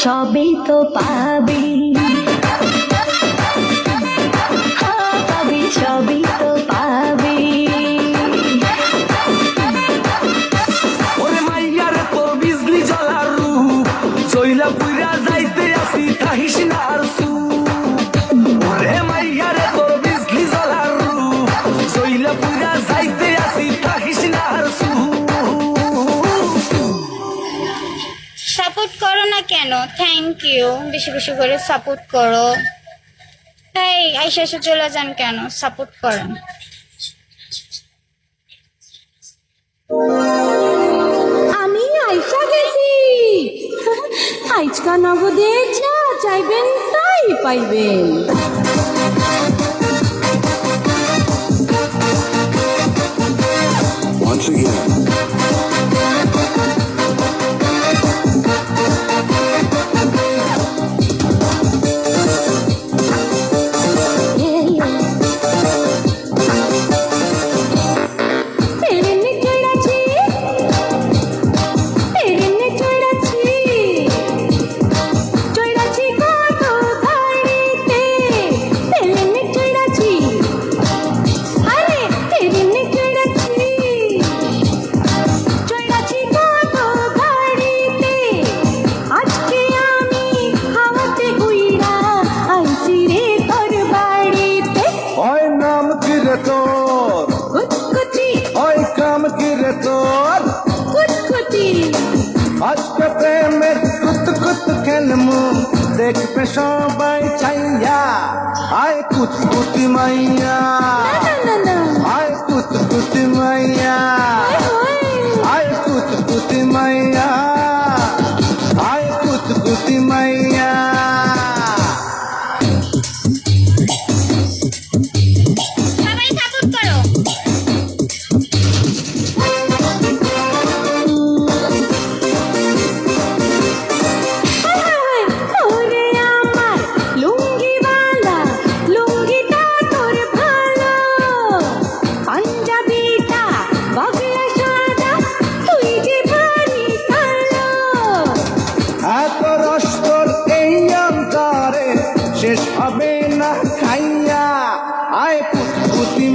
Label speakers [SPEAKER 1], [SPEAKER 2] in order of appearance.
[SPEAKER 1] সবই তো পাবি, পাবি সবই তো পাবি।
[SPEAKER 2] ওরে মাইয়ার তোর বিজলি জ্বলার রূপ, চইলা পুইরা যাইতে আসি তাহিস না আর ওরে মাইয়ার তোর বিজলি জ্বলার রূপ, চইলা পুইরা যাইতে আসি তাহিস না আর
[SPEAKER 3] সাপোর্ট করো না কেন? থ্যাংক ইউ, বেশি বেশি করে সাপোর্ট করো। এই আইসা এসে চলে যান কেন? সাপোর্ট করেন।
[SPEAKER 1] আমি আইসা গেছি, আজকা নগদে যা চাইবেন তাই পাইবেন।
[SPEAKER 4] Once again.
[SPEAKER 2] আজকে প্রেমের কুত কুত খেলমু দেখবে সবাই চাইয়া, আয় কুতকুতি মাইয়া, আয় কুতকুতি মাইয়া, আয় কুতকুতি মাইয়া, আয় কুতকুতি মাইয়া।
[SPEAKER 3] সবাই সাপোর্ট করো।
[SPEAKER 2] শেষ হবে না খাইয়া, আয় কুতকুতি